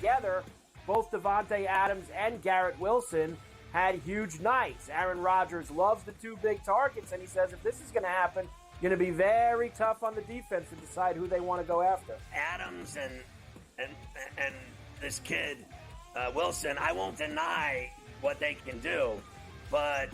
together, both Devontae Adams and Garrett Wilson had huge nights. Aaron Rodgers loves the two big targets, and he says if this is going to happen, going to be very tough on the defense to decide who they want to go after. Adams and this kid, Wilson, I won't deny what they can do, but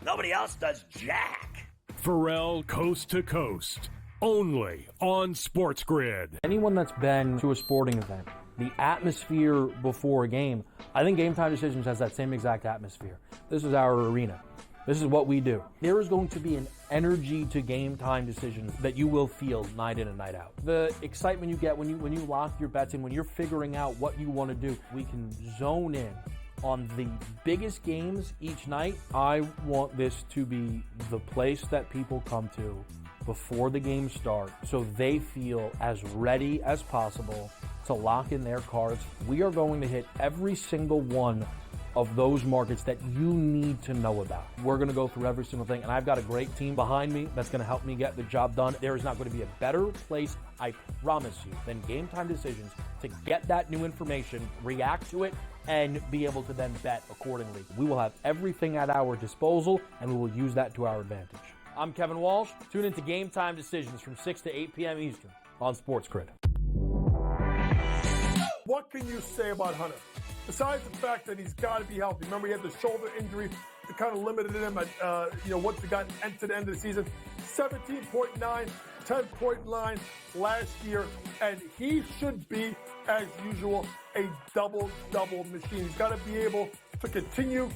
nobody else does jack. Pharrell Coast to Coast, only on SportsGrid. Anyone that's been to a sporting event, the atmosphere before a game, I think Game Time Decisions has that same exact atmosphere. This is our arena. This is what we do. There is going to be an energy to Game Time Decisions that you will feel night in and night out. The excitement you get when you lock your bets in, when you're figuring out what you want to do, we can zone in on the biggest games each night. I want this to be the place that people come to before the games start so they feel as ready as possible to lock in their cards. We are going to hit every single one of those markets that you need to know about. We're going to go through every single thing, and I've got a great team behind me that's going to help me get the job done. There is not going to be a better place, I promise you, than Game Time Decisions to get that new information, react to it, and be able to then bet accordingly. We will have everything at our disposal, and we will use that to our advantage. I'm Kevin Walsh. Tune into Game Time Decisions from 6 to 8 p.m. Eastern on SportsGrid. What can you say about Hunter? Besides the fact that he's got to be healthy. Remember, he had the shoulder injury that kind of limited him at, once he got into the end of the season. 17.9, 10.9 last year, and he should be, as usual, a double-double machine. He's got to be able to continue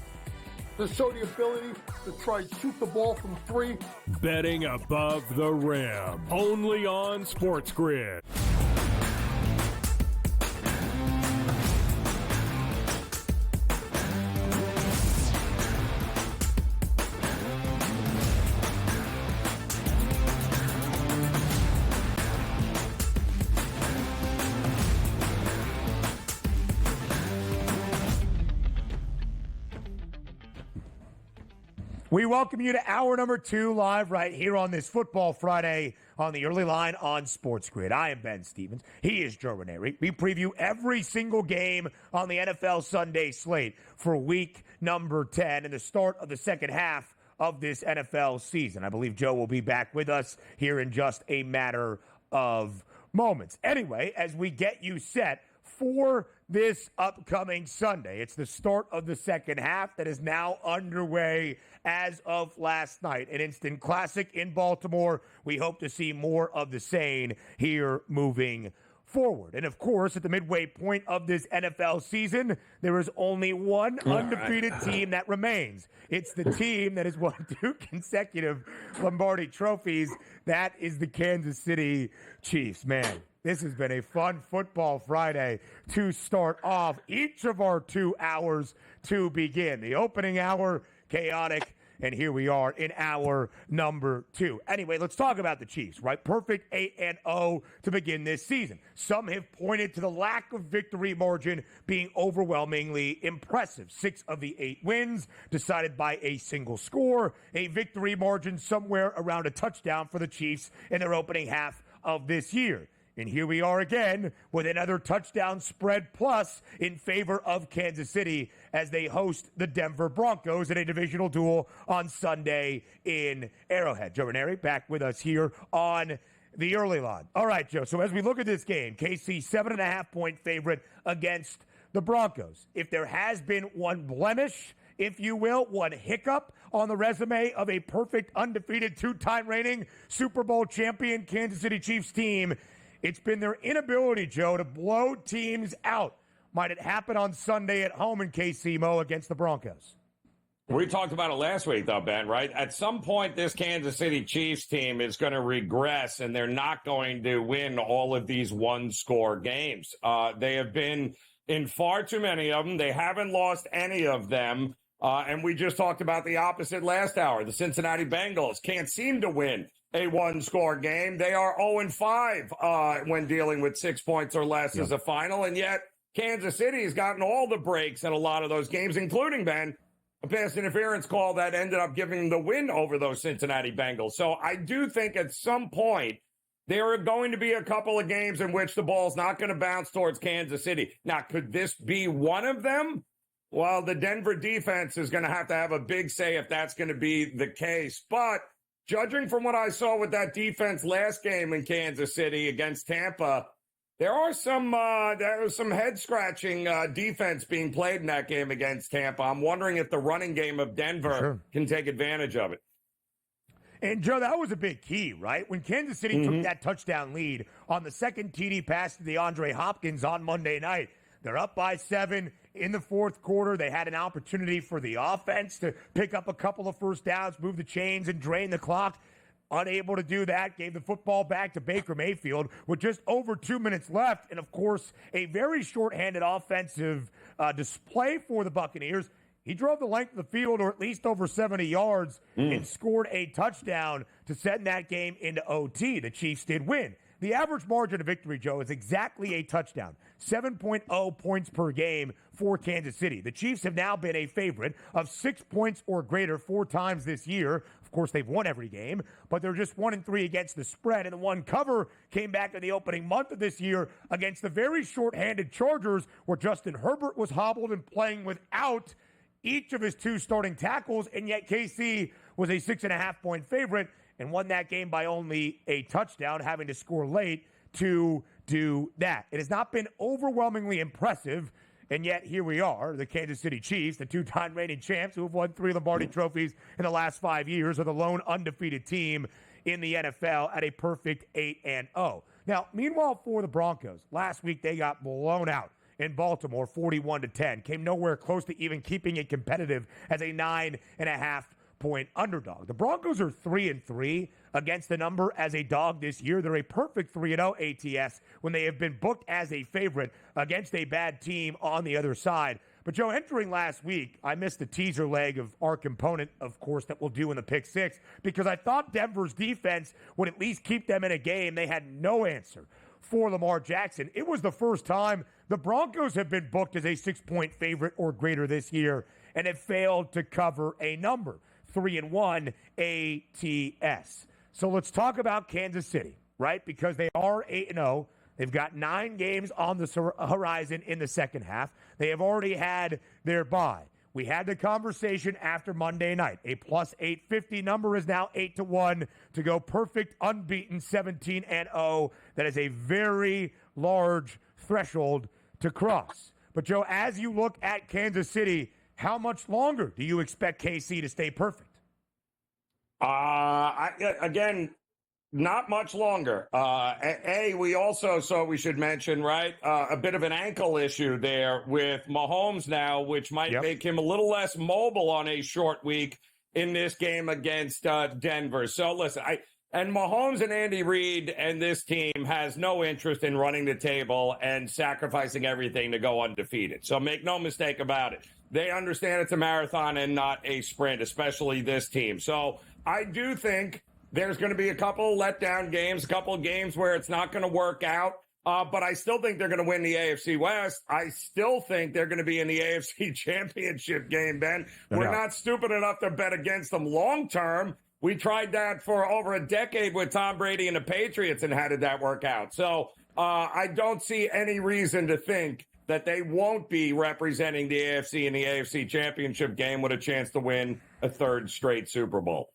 to show the ability to try and shoot the ball from three. Betting above the rim, only on SportsGrid. We welcome you to hour number 2 live right here on this Football Friday on the early line on SportsGrid. I am Ben Stevens. He is Joe Ranieri. We preview every single game on the NFL Sunday slate for week number 10 and the start of the second half of this NFL season. I believe Joe will be back with us here in just a matter of moments. Anyway, as we get you set for this upcoming Sunday. It's the start of the second half that is now underway as of last night. An instant classic in Baltimore. We hope to see more of the same here moving forward. And of course, at the midway point of this NFL season, there is only one undefeated team that remains. It's the team that has won 2 consecutive Lombardi trophies. That is the Kansas City Chiefs. Man, this has been a fun Football Friday to start off each of our 2 hours to begin. The opening hour, chaotic, and here we are in hour number 2. Anyway, let's talk about the Chiefs, right? Perfect 8-0 to begin this season. Some have pointed to the lack of victory margin being overwhelmingly impressive. 6 of the 8 wins decided by a single score, a victory margin somewhere around a touchdown for the Chiefs in their opening half of this year. And here we are again with another touchdown spread plus in favor of Kansas City as they host the Denver Broncos in a divisional duel on Sunday in Arrowhead. Joe Ranieri back with us here on the early line. All right, Joe. So as we look at this game, KC 7.5-point favorite against the Broncos. If there has been one blemish, if you will, one hiccup on the resume of a perfect undefeated 2-time reigning Super Bowl champion Kansas City Chiefs team, it's been their inability, Joe, to blow teams out. Might it happen on Sunday at home in KC, Mo, against the Broncos? We talked about it last week, though, Ben, right? At some point, this Kansas City Chiefs team is going to regress, and they're not going to win all of these one-score games. They have been in far too many of them. They haven't lost any of them. And we just talked about the opposite last hour. The Cincinnati Bengals can't seem to win a one-score game. They are 0-5 when dealing with 6 points or less as a final, and yet Kansas City has gotten all the breaks in a lot of those games, including, Ben, a pass interference call that ended up giving the win over those Cincinnati Bengals. So I do think at some point there are going to be a couple of games in which the ball's not going to bounce towards Kansas City. Now, could this be one of them? Well, the Denver defense is going to have a big say if that's going to be the case. But judging from what I saw with that defense last game in Kansas City against Tampa, there was some head-scratching defense being played in that game against Tampa. I'm wondering if the running game of Denver can take advantage of it. And, Joe, that was a big key, right? When Kansas City took that touchdown lead on the second TD pass to DeAndre Hopkins on Monday night, they're up by 7 in the fourth quarter. They had an opportunity for the offense to pick up a couple of first downs, move the chains, and drain the clock. Unable to do that, gave the football back to Baker Mayfield with just over 2 minutes left. And, of course, a very shorthanded offensive display for the Buccaneers. He drove the length of the field, or at least over 70 yards, and scored a touchdown to send that game into OT. The Chiefs did win. The average margin of victory, Joe, is exactly a touchdown. 7.0 points per game for Kansas City. The Chiefs have now been a favorite of 6 points or greater 4 times this year. Of course, they've won every game, but they're just 1-3 against the spread. And the one cover came back in the opening month of this year against the very shorthanded Chargers, where Justin Herbert was hobbled and playing without each of his 2 starting tackles, and yet KC was a 6.5-point favorite and won that game by only a touchdown, having to score late to do that. It has not been overwhelmingly impressive, and yet here we are, the Kansas City Chiefs, the 2-time reigning champs who have won 3 Lombardi trophies in the last 5 years, are the lone undefeated team in the NFL at a perfect 8-0. Now, meanwhile, for the Broncos, last week they got blown out in Baltimore, 41-10. Came nowhere close to even keeping it competitive as a 9.5-point underdog. The Broncos are 3-3 against the number as a dog this year. They're a perfect 3-0 ATS when they have been booked as a favorite against a bad team on the other side. But, Joe, entering last week, I missed the teaser leg of our component, of course, that we'll do in the Pick 6, because I thought Denver's defense would at least keep them in a game. They had no answer for Lamar Jackson. It was the first time the Broncos have been booked as a 6-point favorite or greater this year and have failed to cover a number. 3-1 ATS. So let's talk about Kansas City, right? Because they are 8-0. They've got 9 games on the horizon in the second half. They have already had their bye. We had the conversation after Monday night. A plus 850 number is now 8-1 to go perfect, unbeaten, 17-0. That is a very large threshold to cross. But, Joe, as you look at Kansas City, how much longer do you expect KC to stay perfect? Again, not much longer. We also, so we should mention, right, a bit of an ankle issue there with Mahomes now, which might make him a little less mobile on a short week in this game against Denver. So listen, and Mahomes and Andy Reid and this team has no interest in running the table and sacrificing everything to go undefeated. So make no mistake about it. They understand it's a marathon and not a sprint, especially this team. So I do think there's going to be a couple letdown games, a couple of games where it's not going to work out. But I still think they're going to win the AFC West. I still think they're going to be in the AFC Championship game, Ben. We're not stupid enough to bet against them long term. We tried that for over a decade with Tom Brady and the Patriots, and how did that work out? So I don't see any reason to think that they won't be representing the AFC in the AFC Championship game with a chance to win a 3rd straight Super Bowl.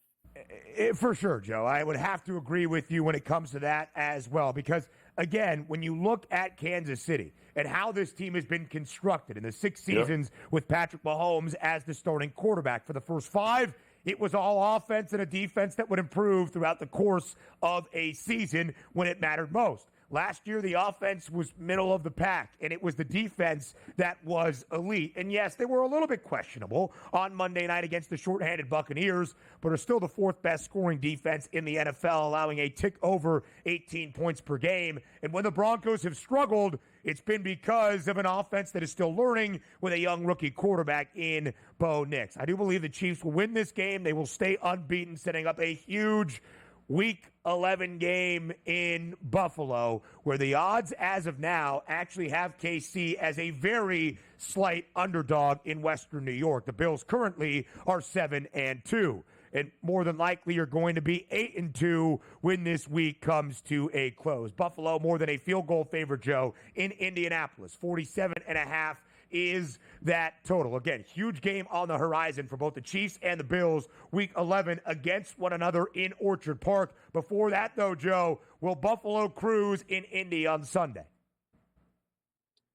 For sure, Joe. I would have to agree with you when it comes to that as well, because, again, when you look at Kansas City and how this team has been constructed in the 6 seasons with Patrick Mahomes as the starting quarterback, for the first 5, it was all offense and a defense that would improve throughout the course of a season when it mattered most. Last year, the offense was middle of the pack, and it was the defense that was elite. And yes, they were a little bit questionable on Monday night against the shorthanded Buccaneers, but are still the 4th best scoring defense in the NFL, allowing a tick over 18 points per game. And when the Broncos have struggled, it's been because of an offense that is still learning with a young rookie quarterback in Bo Nix. I do believe the Chiefs will win this game. They will stay unbeaten, setting up a huge Week 11 game in Buffalo, where the odds as of now actually have KC as a very slight underdog in Western New York. The Bills currently are 7-2. and more than likely are going to be 8-2 when this week comes to a close. Buffalo more than a field goal favorite, Joe, in Indianapolis. 47.5 is that total. Again, huge game on the horizon for both the Chiefs and the Bills, Week 11 against one another in Orchard Park. Before that, though, Joe, will Buffalo cruise in Indy on Sunday?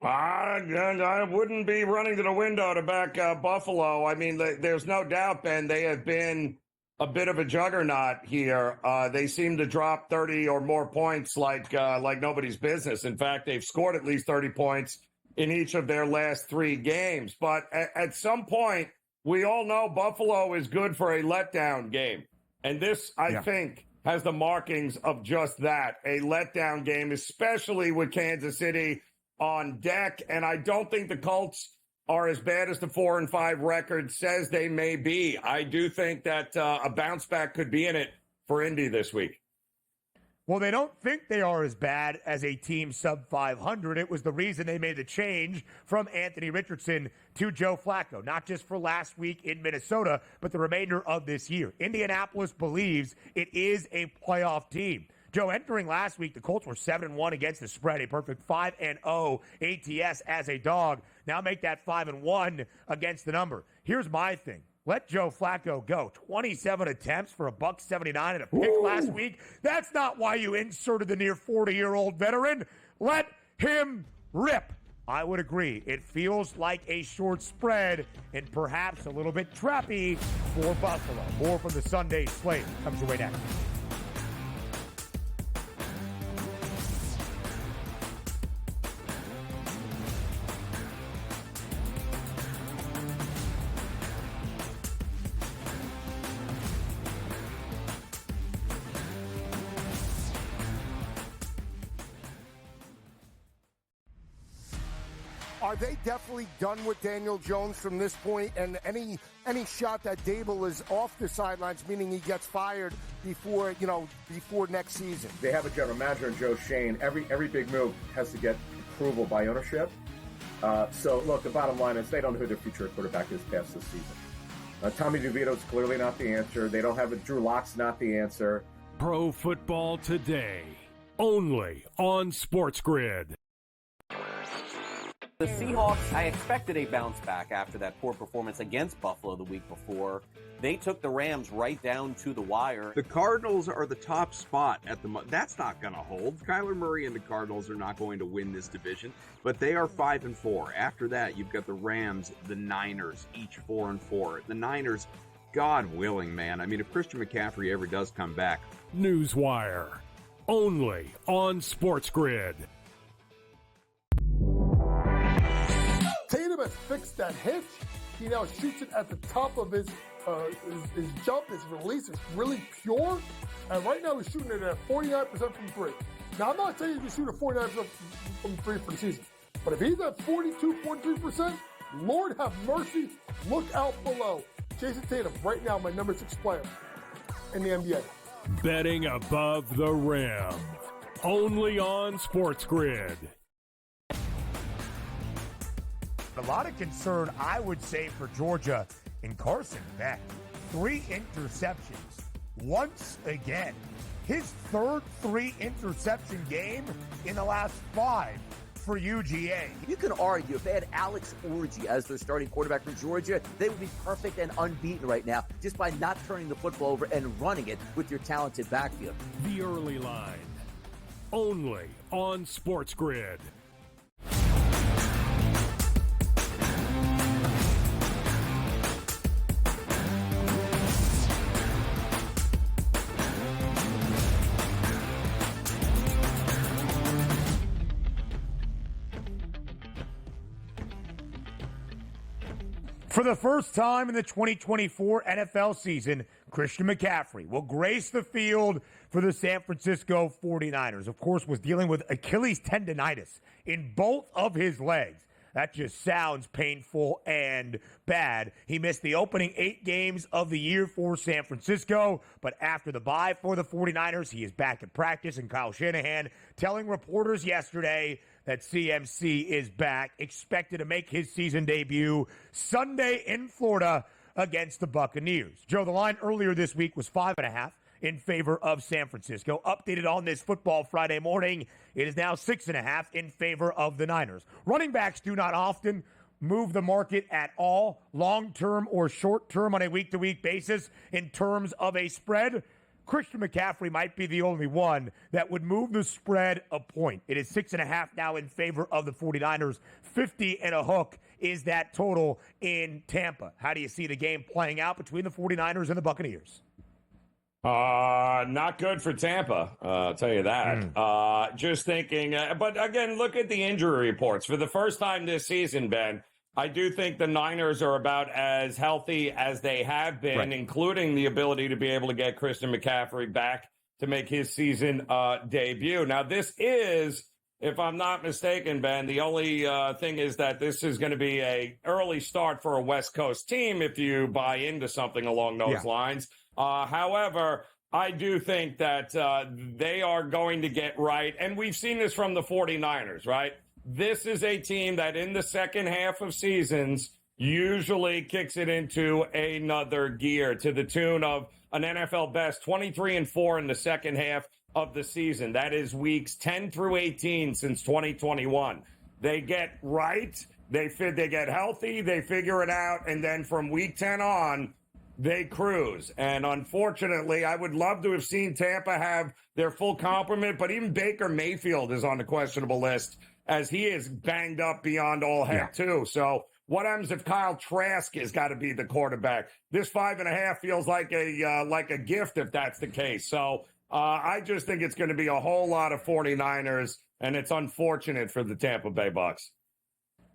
I wouldn't be running to the window to back Buffalo. I mean, there's no doubt, Ben, they have been a bit of a juggernaut here. They seem to drop 30 or more points like nobody's business. In fact, they've scored at least 30 points in each of their last 3 games. But at some point, we all know Buffalo is good for a letdown game. And this, I think, has the markings of just that, a letdown game, especially with Kansas City on deck. And I don't think the Colts are as bad as the 4-5 record says they may be. I do think that a bounce back could be in it for Indy this week. Well, they don't think they are as bad as a team sub 500. It was the reason they made the change from Anthony Richardson to Joe Flacco, not just for last week in Minnesota, but the remainder of this year. Indianapolis believes it is a playoff team. Joe, entering last week, the Colts were 7-1 against the spread, a perfect 5-0 ATS as a dog. Now make that 5-1 against the number. Here's my thing. Let Joe Flacco go. 27 attempts for $179 and a pick last week. That's not why you inserted the near 40-year-old veteran. Let him rip. I would agree. It feels like a short spread and perhaps a little bit trappy for Buffalo. More from the Sunday slate comes your way next. Are they definitely done with Daniel Jones from this point? And any shot that Dable is off the sidelines, meaning he gets fired before next season? They have a general manager in Joe Shane. Every big move has to get approval by ownership. So look, the bottom line is they don't know who their future quarterback is past this season. Tommy DeVito's clearly not the answer. They don't have Drew Lock's not the answer. Pro Football Today, only on SportsGrid. The Seahawks, I expected a bounce back after that poor performance against Buffalo the week before. They took the Rams right down to the wire. The Cardinals are the top spot at the moment. That's not going to hold. Kyler Murray and the Cardinals are not going to win this division, but they are 5-4. After that, you've got the Rams, the Niners, each 4-4. The Niners, God willing, man. I mean, if Christian McCaffrey ever does come back. Newswire, only on SportsGrid. Tatum has fixed that hitch. He now shoots it at the top of his jump. His release is really pure. And right now he's shooting it at 49% from 3. Now, I'm not saying he's going to shoot at 49% from 3 for the season. But if he's at 42.3%, Lord have mercy, look out below. Jason Tatum, right now, my number 6 player in the NBA. Betting above the rim, only on SportsGrid. A lot of concern, I would say, for Georgia in Carson Beck. 3 interceptions once again. His third 3-interception game in the last 5 for UGA. You can argue if they had Alex Orji as their starting quarterback for Georgia, they would be perfect and unbeaten right now just by not turning the football over and running it with your talented backfield. The Early Line, only on SportsGrid. For the first time in the 2024 NFL season, Christian McCaffrey will grace the field for the San Francisco 49ers. Of course, was dealing with Achilles tendonitis in both of his legs. That just sounds painful and bad. He missed the opening 8 games of the year for San Francisco, but after the bye for the 49ers, he is back at practice, and Kyle Shanahan telling reporters yesterday that CMC is back, expected to make his season debut Sunday in Florida against the Buccaneers. Joe, the line earlier this week was 5.5 in favor of San Francisco. Updated on this Football Friday morning, it is now 6.5 in favor of the Niners. Running backs do not often move the market at all, long-term or short-term on a week-to-week basis in terms of a spread. Christian McCaffrey might be the only one that would move the spread a point. It is 6.5 now in favor of the 49ers. 50 and a hook is that total in Tampa. How do you see the game playing out between the 49ers and the Buccaneers? Not good for Tampa, I'll tell you that. Just thinking, but again, look at the injury reports. For the first time this season, Ben, I do think the Niners are about as healthy as they have been, including the ability to be able to get Christian McCaffrey back to make his season debut. Now, this is, if I'm not mistaken, Ben, the only thing is that this is going to be a early start for a West Coast team if you buy into something along those lines. However, I do think that they are going to get right. And we've seen this from the 49ers, right? This is a team that in the second half of seasons usually kicks it into another gear to the tune of an NFL best 23-4 in the second half of the season. That is weeks 10 through 18 since 2021. They get right. They get healthy. They figure it out. And then from week 10 on, they cruise. And unfortunately, I would love to have seen Tampa have their full complement, but even Baker Mayfield is on the questionable list as he is banged up beyond all heck too. So what happens if Kyle Trask has got to be the quarterback? This 5.5 feels like a gift if that's the case. So I just think it's going to be a whole lot of 49ers, and it's unfortunate for the Tampa Bay Bucs.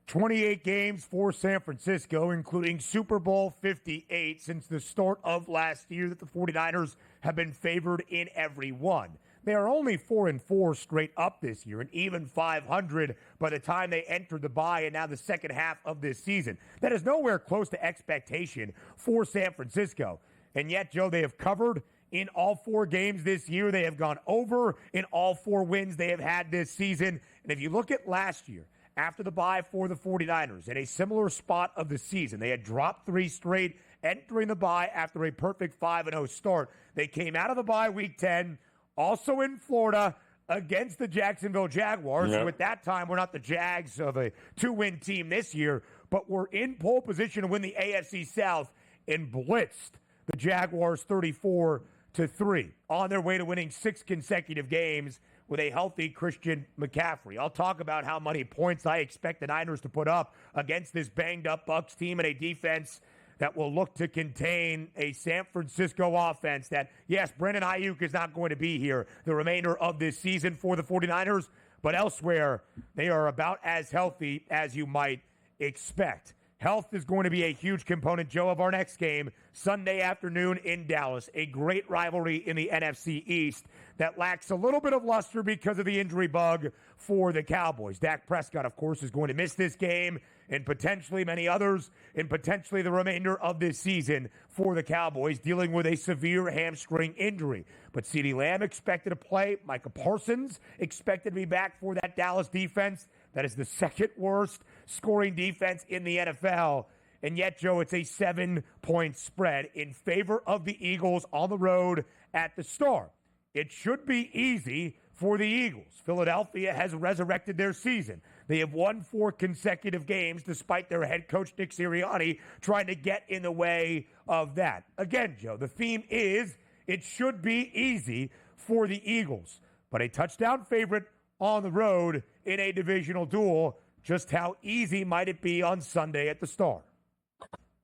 28 games for San Francisco, including Super Bowl 58 since the start of last year that the 49ers have been favored in every one. They are only 4-4 straight up this year and even 500 by the time they entered the bye and now the second half of this season. That is nowhere close to expectation for San Francisco. And yet, Joe, they have covered in all 4 games this year. They have gone over in all 4 wins they have had this season. And if you look at last year, after the bye for the 49ers, in a similar spot of the season, they had dropped 3 straight entering the bye after a perfect 5-0 start. They came out of the bye week 10, also in Florida, against the Jacksonville Jaguars. So at that time, we're not the Jags of a 2-win team this year, but we're in pole position to win the AFC South and blitzed the Jaguars 34-3 on their way to winning 6 consecutive games with a healthy Christian McCaffrey. I'll talk about how many points I expect the Niners to put up against this banged-up Bucs team and a defense that will look to contain a San Francisco offense that, yes, Brandon Ayuk is not going to be here the remainder of this season for the 49ers, but elsewhere, they are about as healthy as you might expect. Health is going to be a huge component, Joe, of our next game, Sunday afternoon in Dallas. A great rivalry in the NFC East that lacks a little bit of luster because of the injury bug for the Cowboys. Dak Prescott, of course, is going to miss this game and potentially many others and potentially the remainder of this season for the Cowboys, dealing with a severe hamstring injury. But CeeDee Lamb expected to play. Micah Parsons expected to be back for that Dallas defense. That is the second worst scoring defense in the NFL. And yet, Joe, it's a 7-point spread in favor of the Eagles on the road at the Star. It should be easy for the Eagles. Philadelphia has resurrected their season. They have won 4 consecutive games despite their head coach, Nick Sirianni, trying to get in the way of that. Again, Joe, the theme is it should be easy for the Eagles. But a touchdown favorite on the road in a divisional duel, just how easy might it be on Sunday at the Star?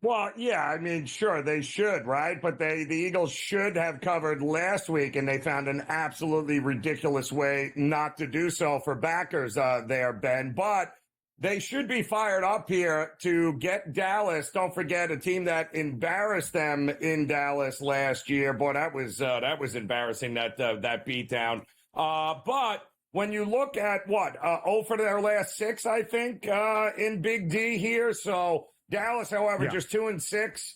Well, yeah, I mean, sure, they should, right? But the Eagles should have covered last week, and they found an absolutely ridiculous way not to do so for backers there, Ben. But they should be fired up here to get Dallas. Don't forget, a team that embarrassed them in Dallas last year. Boy, that was embarrassing, that beatdown. But when you look at 0 for their last 6, I think, in Big D here. So Dallas, however, just 2-6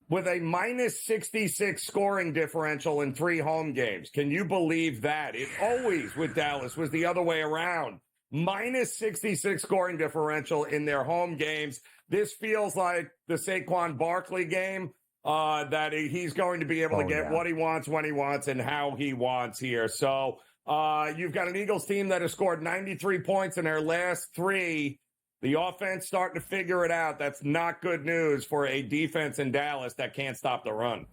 with a -66 scoring differential in 3 home games. Can you believe that? It always with Dallas was the other way around. minus 66 scoring differential in their home games. This feels like the Saquon Barkley game, that he's going to be able to get what he wants, when he wants, and how he wants here. So you've got an Eagles team that has scored 93 points in their last 3. The offense starting to figure it out. That's not good news for a defense in Dallas that can't stop the run.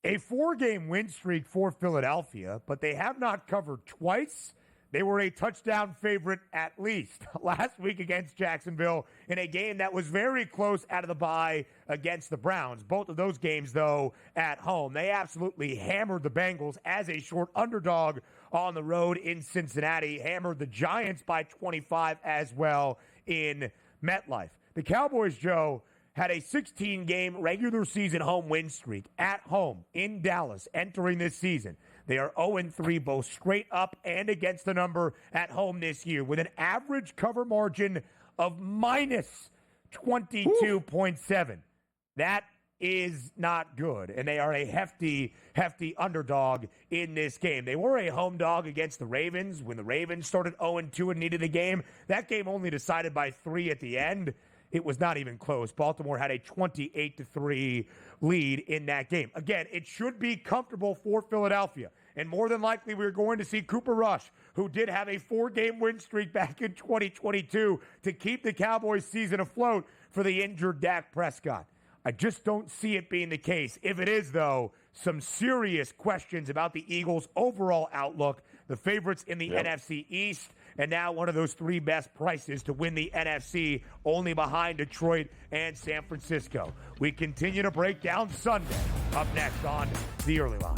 A 4-game win streak for Philadelphia, but they have not covered twice. They were a touchdown favorite at least last week against Jacksonville in a game that was very close out of the bye against the Browns. Both of those games, though, at home. They absolutely hammered the Bengals as a short underdog on the road in Cincinnati. Hammered the Giants by 25 as well in MetLife. The Cowboys, Joe, had a 16-game regular season home win streak at home in Dallas entering this season. They are 0-3 both straight up and against the number at home this year with an average cover margin of minus 22.7. That is not good, and they are a hefty underdog in this game. They were a home dog against the Ravens when the Ravens started 0-2 and needed a game. That game only decided by 3 at the end. It was not even close. Baltimore had a 28-3 lead in that game. Again, it should be comfortable for Philadelphia. And more than likely, we're going to see Cooper Rush, who did have a 4-game win streak back in 2022 to keep the Cowboys season afloat for the injured Dak Prescott. I just don't see it being the case. If it is, though, some serious questions about the Eagles' overall outlook, the favorites in the NFC East, and now one of those 3 best prices to win the NFC, only behind Detroit and San Francisco. We continue to break down Sunday. Up next on The Early Line.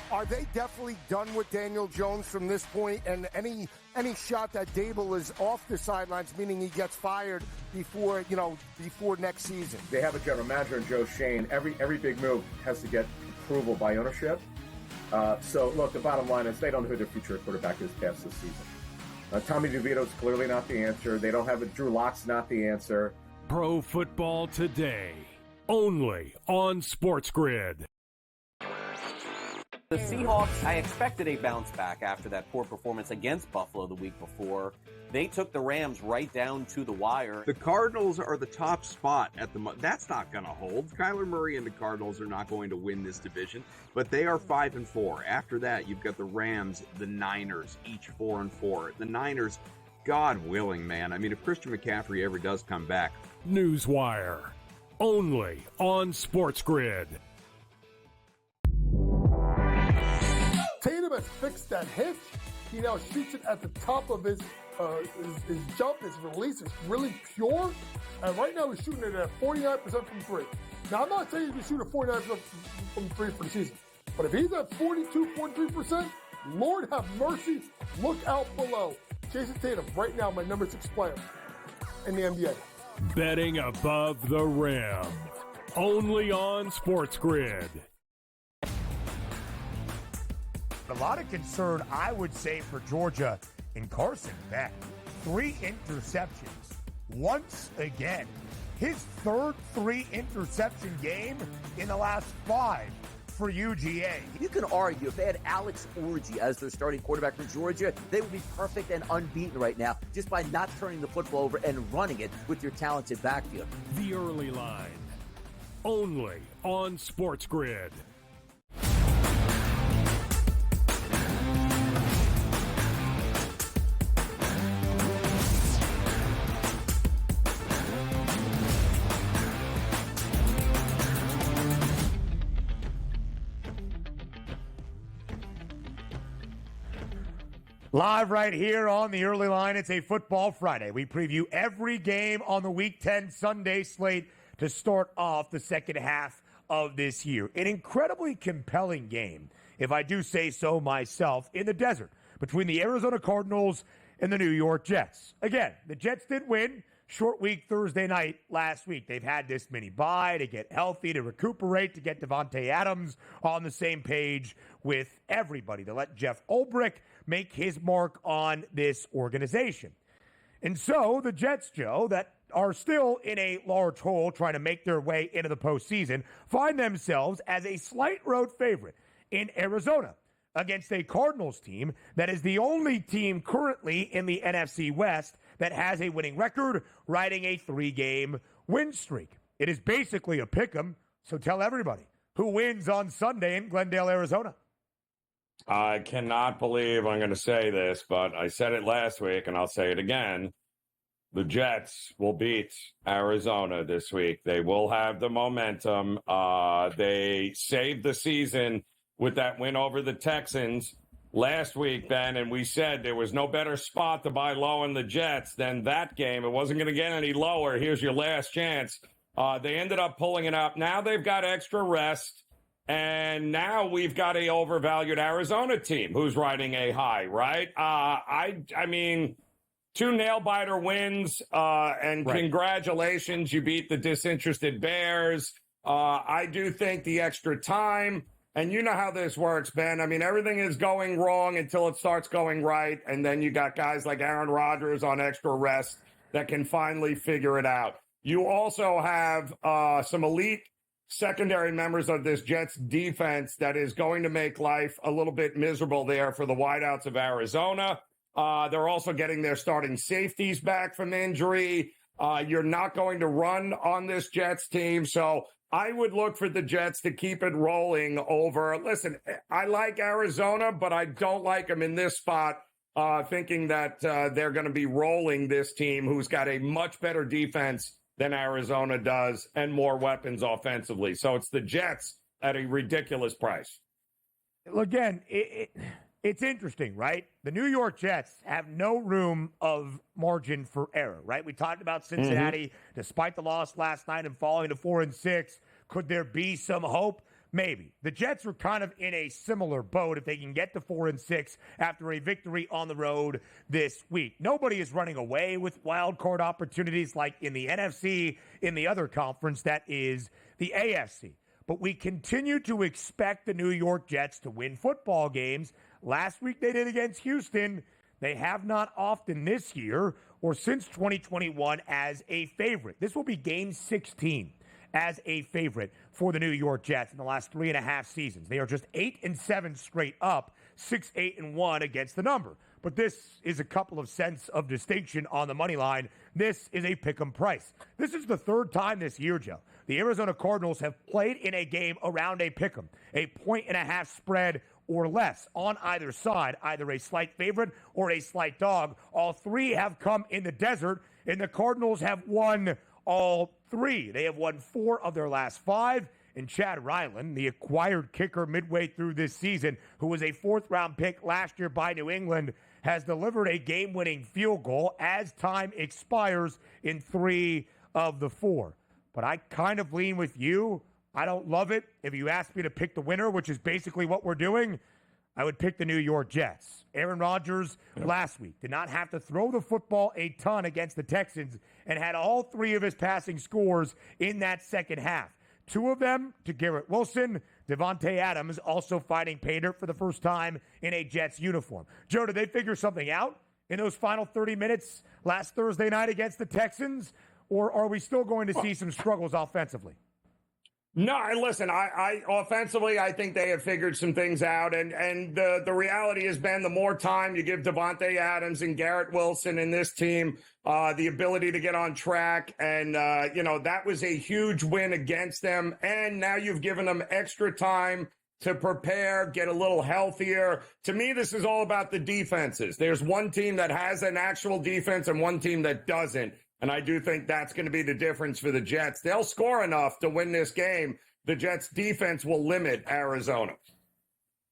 Are they definitely done with Daniel Jones from this point? And any shot that Dable is off the sidelines, meaning he gets fired before next season? They have a general manager in Joe Shane. Every big move has to get approval by ownership. So, look, the bottom line is they don't know who their future quarterback is past this season. Tommy DeVito's clearly not the answer. They don't have it. Drew Lock's not the answer. Pro Football Today, only on SportsGrid. The Seahawks, I expected a bounce back after that poor performance against Buffalo the week before. They took the Rams right down to the wire. The Cardinals are the top spot at the moment. That's not going to hold. Kyler Murray and the Cardinals are not going to win this division, but they are 5-4. After that, you've got the Rams, the Niners, each 4-4. The Niners, God willing, man. I mean, if Christian McCaffrey ever does come back. Newswire, only on SportsGrid. Tatum has fixed that hitch. He now shoots it at the top of his jump. His release is really pure. And right now he's shooting it at 49% from 3. Now, I'm not saying he's going to shoot at 49% from 3 for the season. But if he's at 42.3%, Lord have mercy, look out below. Jason Tatum, right now, my number 6 player in the NBA. Betting above the rim, only on SportsGrid. A lot of concern, I would say, for Georgia in Carson Beck. 3 interceptions once again. His third 3-interception game in the last 5 for UGA. You can argue if they had Alex Orji as their starting quarterback for Georgia, they would be perfect and unbeaten right now just by not turning the football over and running it with your talented backfield. The Early Line, only on SportsGrid. Live right here on the Early Line. It's a Football Friday. We preview every game on the Week 10 Sunday slate to start off the second half of this year. An incredibly compelling game, if I do say so myself, in the desert between the Arizona Cardinals and the New York Jets. Again, the Jets did win short week Thursday night last week. They've had this mini bye to get healthy, to recuperate, to get Davante Adams on the same page with everybody, to let Jeff Ulbrich make his mark on this organization. And so the Jets, Joe, that are still in a large hole trying to make their way into the postseason, find themselves as a slight road favorite in Arizona against a Cardinals team that is the only team currently in the NFC West that has a winning record, riding a 3-game win streak. It is basically a pick'em, so tell everybody who wins on Sunday in Glendale, Arizona. I cannot believe I'm going to say this, but I said it last week, and I'll say it again. The Jets will beat Arizona this week. They will have the momentum. They saved the season with that win over the Texans last week, Ben, and we said there was no better spot to buy low in the Jets than that game. It wasn't going to get any lower. Here's your last chance. They ended up pulling it up. Now they've got extra rest, and now we've got a overvalued Arizona team who's riding a high, right? I mean, 2 nail-biter wins, and right. Congratulations, you beat the disinterested Bears. I do think the extra time, and you know how this works, Ben. I mean, everything is going wrong until it starts going right, and then you got guys like Aaron Rodgers on extra rest that can finally figure it out. You also have some elite secondary members of this Jets defense that is going to make life a little bit miserable there for the wideouts of Arizona. They're also getting their starting safeties back from injury. You're not going to run on this Jets team, so I would look for the Jets to keep it rolling over. Listen, I like Arizona, but I don't like them in this spot, thinking that they're going to be rolling this team who's got a much better defense than Arizona does and more weapons offensively. So it's the Jets at a ridiculous price. Again, it's interesting, right? The New York Jets have no room of margin for error, right? We talked about Cincinnati, despite the loss last night and falling to 4-6. Could there be some hope? Maybe. The Jets are kind of in a similar boat if they can get to 4-6 after a victory on the road this week. Nobody is running away with wild card opportunities like in the NFC, in the other conference that is the AFC. But we continue to expect the New York Jets to win football games. Last week they did against Houston. They have not often this year or since 2021 as a favorite. This will be game 16 as a favorite for the New York Jets in the last 3.5 seasons. They are just 8-7 straight up, 6-8-1 against the number. But this is a couple of cents of distinction on the money line. This is a pick'em price. This is the third time this year, Joe, the Arizona Cardinals have played in a game around a pick'em, a 1.5 spread or less on either side, either a slight favorite or a slight dog. All three have come in the desert, and the Cardinals have won all three. They have won 4 of their last 5. And Chad Ryland, the acquired kicker midway through this season, who was a 4th-round pick last year by New England, has delivered a game-winning field goal as time expires in 3 of the 4. But I kind of lean with you. I don't love it. If you ask me to pick the winner, which is basically what we're doing, I would pick the New York Jets. Aaron Rodgers last week did not have to throw the football a ton against the Texans and had all 3 of his passing scores in that second half. 2 of them to Garrett Wilson. Davante Adams also fighting pay dirt for the first time in a Jets uniform. Joe, did they figure something out in those final 30 minutes last Thursday night against the Texans? Or are we still going to see some struggles offensively? No, listen, I offensively, I think they have figured some things out. And the reality has been the more time you give Davante Adams and Garrett Wilson and this team, the ability to get on track. And, that was a huge win against them. And now you've given them extra time to prepare, get a little healthier. To me, this is all about the defenses. There's one team that has an actual defense and one team that doesn't. And I do think that's going to be the difference for the Jets. They'll score enough to win this game. The Jets' defense will limit Arizona.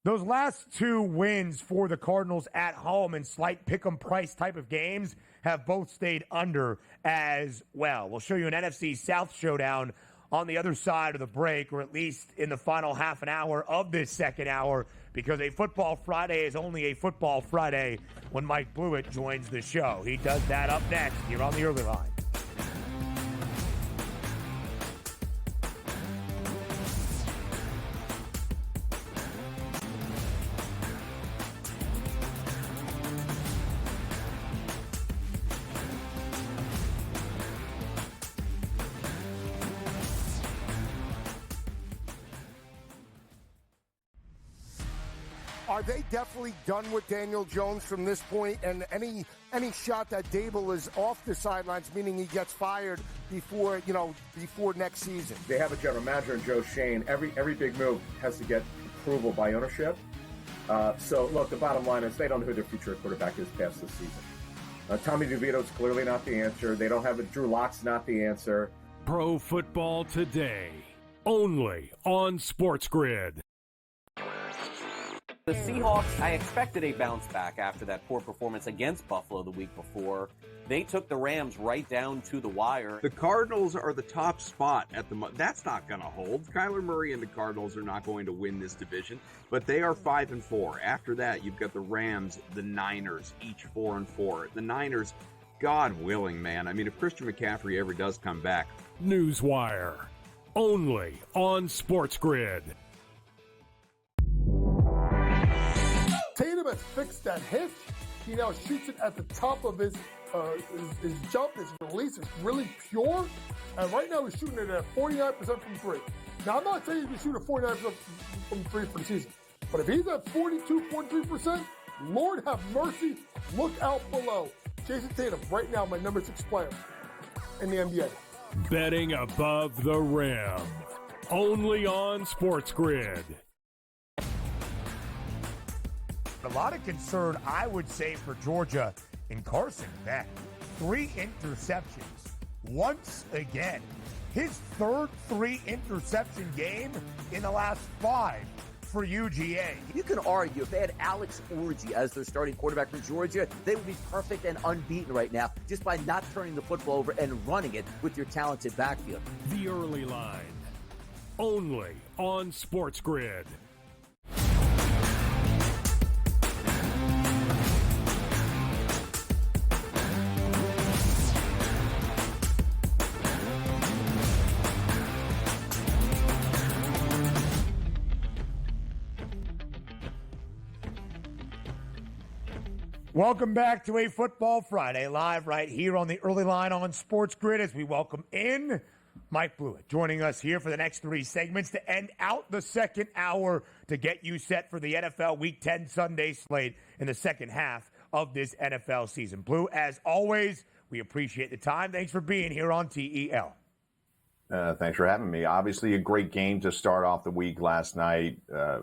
Those last 2 wins for the Cardinals at home in slight pick'em price type of games have both stayed under as well. We'll show you an NFC South showdown on the other side of the break, or at least in the final half an hour of this second hour, because a Football Friday is only a Football Friday when Mike Blewitt joins the show. He does that up next here on the Early Line. Are they definitely done with Daniel Jones from this point? And any shot that Dable is off the sidelines, meaning he gets fired before next season? They have a general manager in Joe Shane. Every big move has to get approval by ownership. So, look, the bottom line is they don't know who their future quarterback is past this season. Tommy DeVito's clearly not the answer. They don't have it. Drew Lock's not the answer. Pro Football Today, only on SportsGrid. The Seahawks, I expected a bounce back after that poor performance against Buffalo the week before. They took the Rams right down to the wire. The Cardinals are the top spot at the moment. That's not going to hold. Kyler Murray and the Cardinals are not going to win this division, but they are 5-4. After that, you've got the Rams, the Niners, each 4-4. The Niners, God willing, man. I mean, if Christian McCaffrey ever does come back. Newswire, only on SportsGrid. Tatum has fixed that hitch. He now shoots it at the top of his jump. His release is really pure. And right now he's shooting it at 49% from three. Now, I'm not saying he's going to shoot at 49% from three for the season. But if he's at 42.3%, Lord have mercy, look out below. Jason Tatum, right now, my number 6 player in the NBA. Betting above the rim, only on SportsGrid. A lot of concern, I would say, for Georgia in Carson Beck. 3 interceptions once again. His third 3-interception game in the last 5 for UGA. You can argue if they had Alex Orji as their starting quarterback for Georgia, they would be perfect and unbeaten right now just by not turning the football over and running it with your talented backfield. The Early Line, only on SportsGrid. Welcome back to a Football Friday, live right here on the Early Line on SportsGrid as we welcome in Mike Blewitt, joining us here for the next 3 segments to end out the second hour to get you set for the NFL Week 10 Sunday slate in the second half of this NFL season. Blue, as always, we appreciate the time. Thanks for being here on TEL. Thanks for having me. Obviously, a great game to start off the week last night. A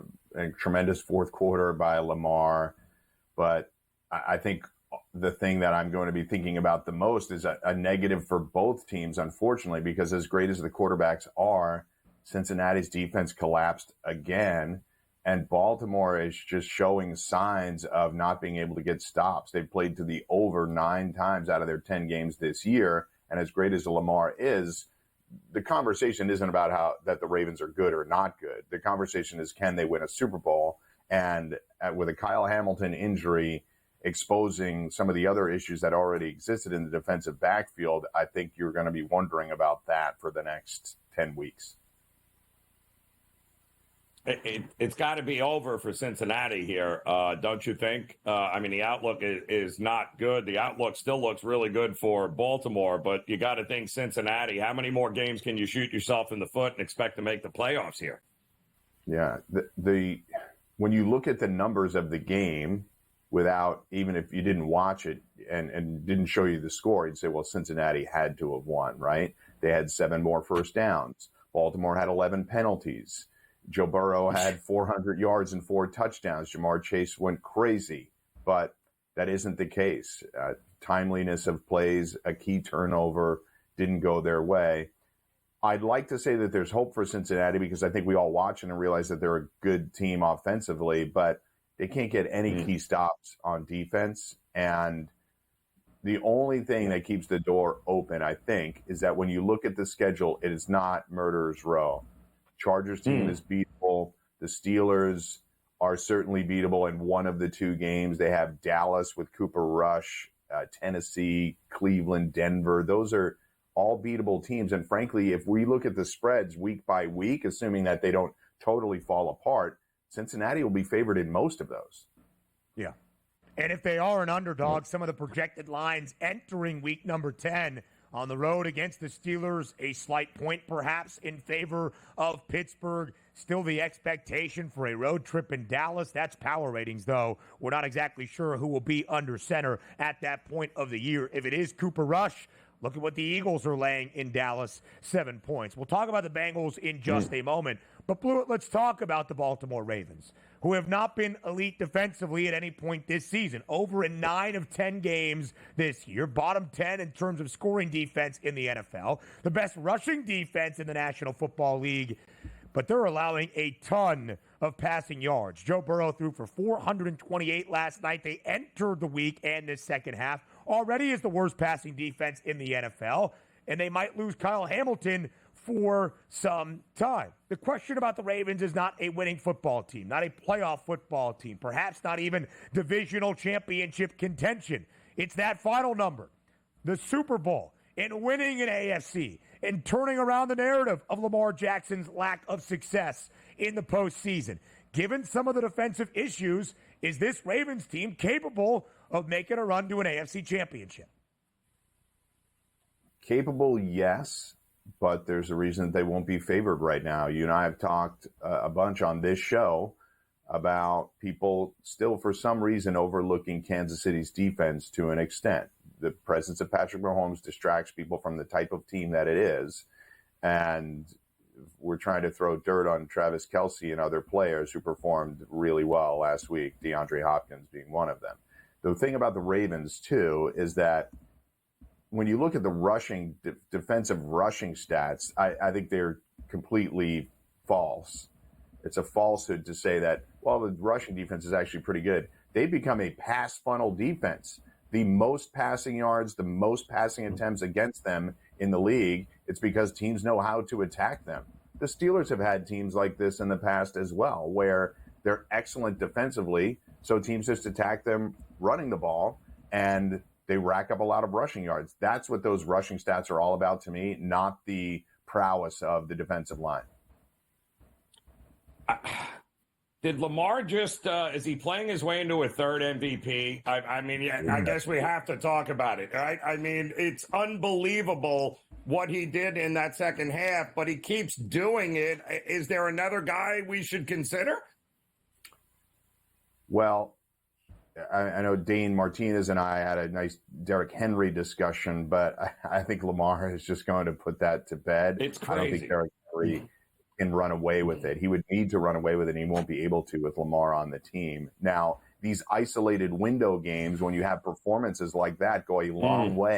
tremendous fourth quarter by Lamar, but I think the thing that I'm going to be thinking about the most is a negative for both teams, unfortunately, because as great as the quarterbacks are, Cincinnati's defense collapsed again, and Baltimore is just showing signs of not being able to get stops. They've played to the over 9 times out of their 10 games this year, and as great as Lamar is, the conversation isn't about how that the Ravens are good or not good. The conversation is, can they win a Super Bowl? And with a Kyle Hamilton injury exposing some of the other issues that already existed in the defensive backfield, I think you're going to be wondering about that for the next 10 weeks. It's got to be over for Cincinnati here, don't you think? I mean, the outlook is not good. The outlook still looks really good for Baltimore, but you got to think Cincinnati. How many more games can you shoot yourself in the foot and expect to make the playoffs here? Yeah, when you look at the numbers of the game, without, even if you didn't watch it and didn't show you the score, you'd say, well, Cincinnati had to have won, right? They had 7 more first downs. Baltimore had 11 penalties. Joe Burrow had 400 yards and 4 touchdowns. Jamar Chase went crazy, but that isn't the case. Timeliness of plays, a key turnover didn't go their way. I'd like to say that there's hope for Cincinnati because I think we all watch and realize that they're a good team offensively, but they can't get any key stops on defense. And the only thing that keeps the door open, I think, is that when you look at the schedule, it is not murderer's row. Chargers team is beatable. The Steelers are certainly beatable in one of the 2 games. They have Dallas with Cooper Rush, Tennessee, Cleveland, Denver. Those are all beatable teams. And frankly, if we look at the spreads week by week, assuming that they don't totally fall apart, Cincinnati will be favored in most of those. Yeah. And if they are an underdog, some of the projected lines entering week number 10 On the road against the Steelers, a slight point perhaps in favor of Pittsburgh. Still the expectation for a road trip in Dallas. That's power ratings, though. We're not exactly sure who will be under center at that point of the year. If it is Cooper Rush, look at what the Eagles are laying in Dallas, 7 points. We'll talk about the Bengals in just a moment. But, Blewitt, let's talk about the Baltimore Ravens, who have not been elite defensively at any point this season. Over in 9 of 10 games this year. Bottom 10 in terms of scoring defense in the NFL. The best rushing defense in the National Football League. But they're allowing a ton of passing yards. Joe Burrow threw for 428 last night. They entered the week and this second half already is the worst passing defense in the NFL. And they might lose Kyle Hamilton for some time. The question about the Ravens is not a winning football team, not a playoff football team, perhaps not even divisional championship contention. It's that final number, the Super Bowl, and winning an AFC, and turning around the narrative of Lamar Jackson's lack of success in the postseason. Given some of the defensive issues, is this Ravens team capable of making a run to an AFC championship? Capable, yes. But there's a reason that they won't be favored right now. You and I have talked a bunch on this show about people still, for some reason, overlooking Kansas City's defense to an extent. The presence of Patrick Mahomes distracts people from the type of team that it is. And we're trying to throw dirt on Travis Kelce and other players who performed really well last week, DeAndre Hopkins being one of them. The thing about the Ravens, too, is that when you look at the rushing, defensive rushing stats, I think they're completely false. It's a falsehood to say that, well, the rushing defense is actually pretty good. They've become a pass funnel defense. The most passing yards, the most passing attempts against them in the league, it's because teams know how to attack them. The Steelers have had teams like this in the past as well, where they're excellent defensively, so teams just attack them running the ball, and they rack up a lot of rushing yards. That's what those rushing stats are all about to me, not the prowess of the defensive line. Did Lamar just, is he playing his way into a third MVP? I guess we have to talk about it, right? I mean, it's unbelievable what he did in that second half, but he keeps doing it. Is there another guy we should consider? Well, I know Dane Martinez and I had a nice Derrick Henry discussion, but I think Lamar is just going to put that to bed. It's crazy. I don't think Derrick Henry can run away with it. He would need to run away with it, and he won't be able to with Lamar on the team. Now, these isolated window games, when you have performances like that, go a long way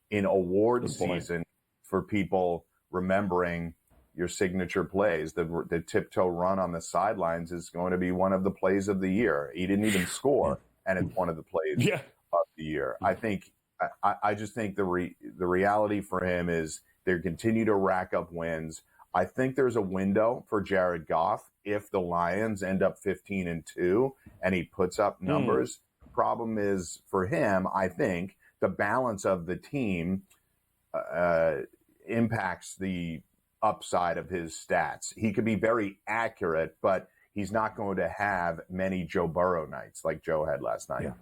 in award season for people remembering your signature plays. The tiptoe run on the sidelines is going to be one of the plays of the year. He didn't even score, and it's one of the plays of the year. I just think the reality for him is they continue to rack up wins. I think there's a window for Jared Goff if the Lions end up 15-2 and he puts up numbers. Problem is for him, I think the balance of the team impacts the upside of his stats. He could be very accurate, but he's not going to have many Joe Burrow nights like Joe had last night. Yeah.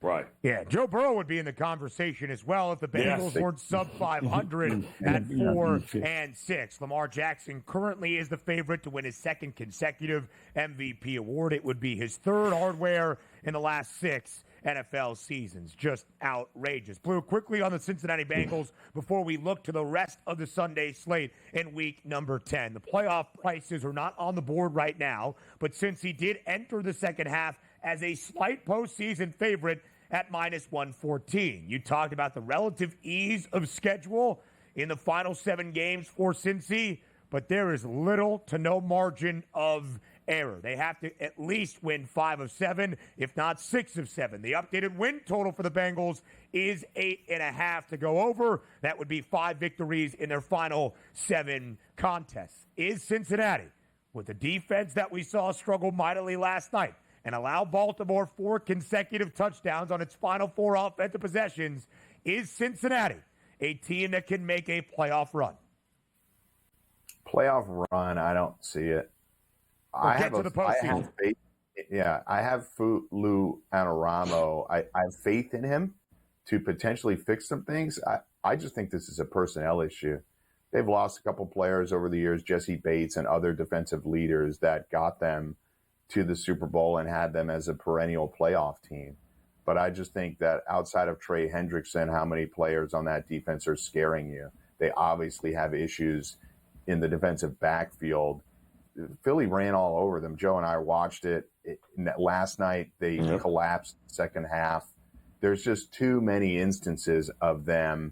Right. Yeah, Joe Burrow would be in the conversation as well if the Bengals weren't sub 500 at 4-6. Lamar Jackson currently is the favorite to win his second consecutive MVP award. It would be his third hardware in the last 6 NFL seasons. Just outrageous. Blew quickly on the Cincinnati Bengals before we look to the rest of the Sunday slate in week number 10. The playoff prices are not on the board right now, but since he did enter the second half as a slight postseason favorite at -114. You talked about the relative ease of schedule in the final 7 games for Cincy, but there is little to no margin of error. They have to at least win 5 of 7, if not 6 of 7. The updated win total for the Bengals is 8.5 to go over. That would be 5 victories in their final 7 contests. Is Cincinnati, with the defense that we saw struggle mightily last night, and allow Baltimore 4 consecutive touchdowns on its final 4 offensive possessions, is Cincinnati a team that can make a playoff run? Playoff run, I don't see it. I have faith. I have Lou Anarumo. I have faith in him to potentially fix some things. I just think this is a personnel issue. They've lost a couple players over the years, Jesse Bates and other defensive leaders that got them to the Super Bowl and had them as a perennial playoff team. But I just think that outside of Trey Hendrickson, how many players on that defense are scaring you? They obviously have issues in the defensive backfield. Philly ran all over them. Joe and I watched it. Last night, they collapsed second half. There's just too many instances of them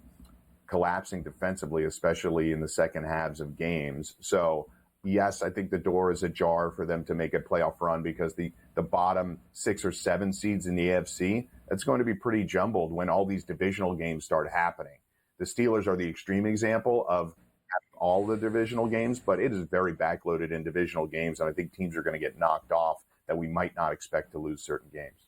collapsing defensively, especially in the second halves of games. So, yes, I think the door is ajar for them to make a playoff run because the bottom 6 or 7 seeds in the AFC, it's going to be pretty jumbled when all these divisional games start happening. The Steelers are the extreme example of all the divisional games, but it is very backloaded in divisional games, and I think teams are going to get knocked off that we might not expect to lose certain games.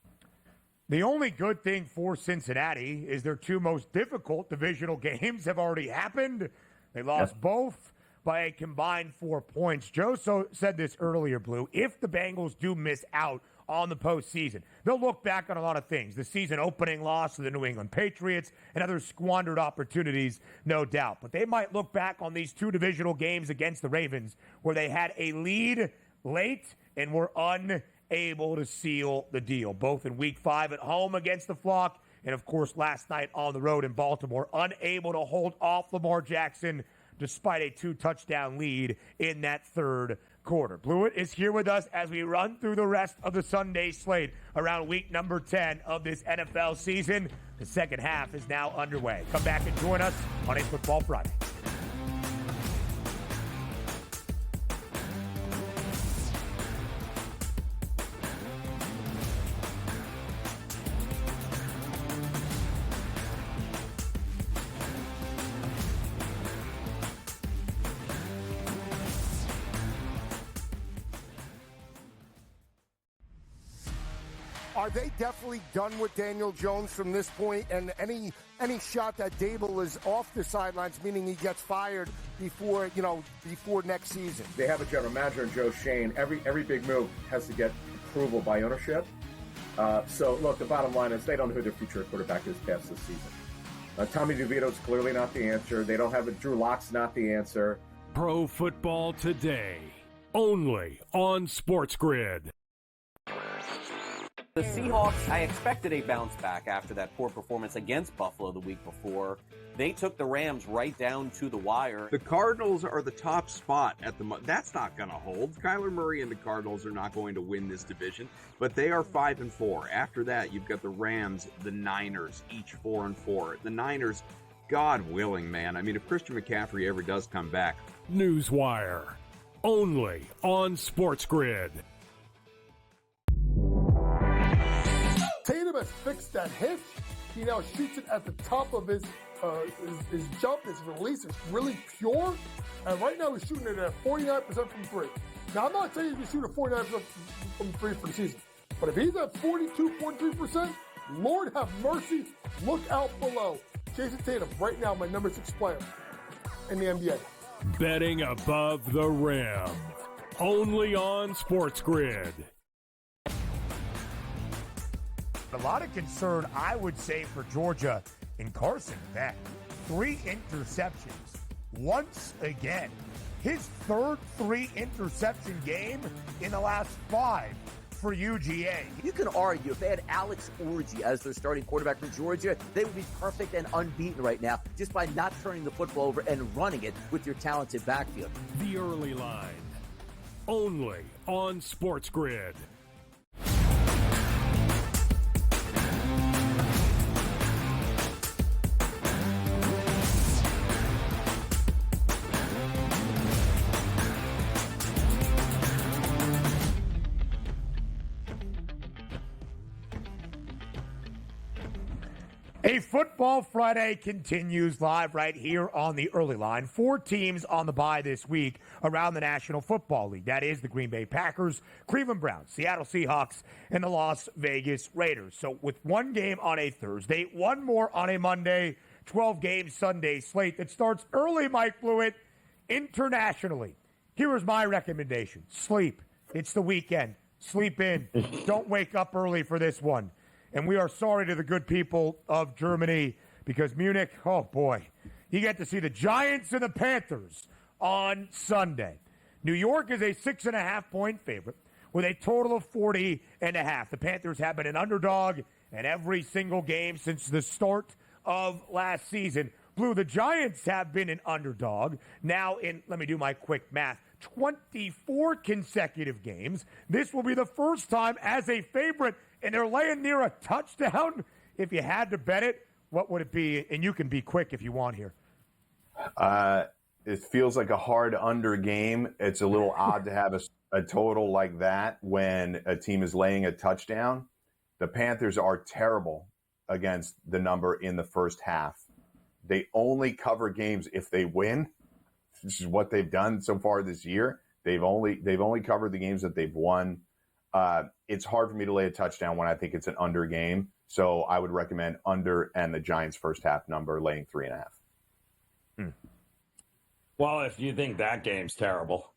The only good thing for Cincinnati is their 2 most difficult divisional games have already happened. They lost both by a combined 4 points. Joe said this earlier, Blue. If the Bengals do miss out on the postseason, they'll look back on a lot of things. The season opening loss to the New England Patriots and other squandered opportunities, no doubt. But they might look back on these 2 divisional games against the Ravens where they had a lead late and were unable to seal the deal, both in Week 5 at home against the Flock and, of course, last night on the road in Baltimore, unable to hold off Lamar Jackson despite a 2-touchdown lead in that third quarter. Blewitt is here with us as we run through the rest of the Sunday slate around week number 10 of this NFL season. The second half is now underway. Come back and join us on a Football Friday. Are they definitely done with Daniel Jones from this point? And any shot that Dable is off the sidelines, meaning he gets fired before next season? They have a general manager in Joe Shane. Every big move has to get approval by ownership. So, look, the bottom line is they don't know who their future quarterback is past this season. Tommy DeVito's clearly not the answer. They don't have it. Drew Lock's not the answer. Pro Football Today, only on SportsGrid. The Seahawks, I expected a bounce back after that poor performance against Buffalo the week before. They took the Rams right down to the wire. The Cardinals are the top spot at the moment. That's not going to hold. Kyler Murray and the Cardinals are not going to win this division, but they are 5-4. After that, you've got the Rams, the Niners, each 4-4. The Niners, God willing, man. I mean, if Christian McCaffrey ever does come back. Newswire, only on SportsGrid. Tatum has fixed that hitch. He now shoots it at the top of his jump. His release is really pure. And right now he's shooting it at 49% from 3. Now, I'm not saying he's going to shoot at 49% from 3 for the season. But if he's at 42.3%, Lord have mercy, look out below. Jason Tatum, right now, my number 6 player in the NBA. Betting above the rim, only on SportsGrid. A lot of concern, I would say, for Georgia in Carson Beck. 3 interceptions once again. His third 3-interception game in the last 5 for UGA. You can argue if they had Alex Orji as their starting quarterback for Georgia, they would be perfect and unbeaten right now just by not turning the football over and running it with your talented backfield. The Early Line, only on SportsGrid. A Football Friday continues live right here on the Early Line. 4 teams on the bye this week around the National Football League. That is the Green Bay Packers, Cleveland Browns, Seattle Seahawks, and the Las Vegas Raiders. So with 1 game on a Thursday, 1 more on a Monday, 12-game Sunday slate that starts early, Mike Blewitt, internationally. Here is my recommendation. Sleep. It's the weekend. Sleep in. Don't wake up early for this one. And we are sorry to the good people of Germany because Munich, oh boy, you get to see the Giants and the Panthers on Sunday. New York is a 6.5-point favorite with a total of 40.5. The Panthers have been an underdog in every single game since the start of last season. Blue, the Giants have been an underdog now in, let me do my quick math, 24 consecutive games. This will be the first time as a favorite, and they're laying near a touchdown. If you had to bet it, what would it be? And you can be quick if you want here. It feels like a hard under game. It's a little odd to have a total like that when a team is laying a touchdown. The Panthers are terrible against the number in the first half. They only cover games if they win. This is what they've done so far this year. They've only covered the games that they've won. It's hard for me to lay a touchdown when I think it's an under game. So I would recommend under and the Giants' first half number laying 3.5. Well, if you think that game's terrible,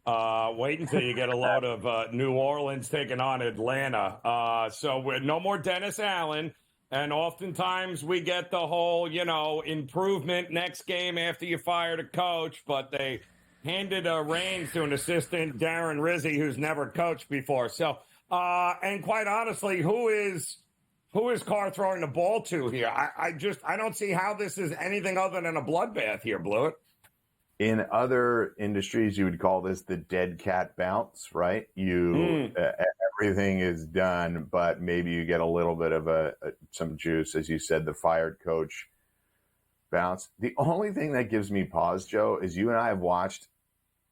wait until you get a load of New Orleans taking on Atlanta. So no more Dennis Allen. And oftentimes we get the whole, improvement next game after you fired a coach, but they handed reins to an assistant, Darren Rizzi, who's never coached before. So, and quite honestly, who is Carr throwing the ball to here? I don't see how this is anything other than a bloodbath here, Blewitt. In other industries, you would call this the dead cat bounce, right? Everything is done, but maybe you get a little bit of some juice, as you said, the fired coach bounce. The only thing that gives me pause, Joe, is you and I have watched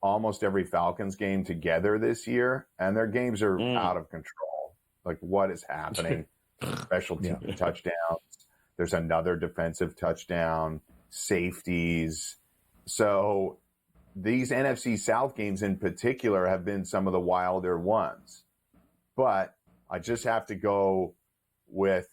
almost every Falcons game together this year, and their games are out of control. Like, what is happening? Special team touchdowns. There's another defensive touchdown, safeties. So these NFC South games in particular have been some of the wilder ones. But I just have to go with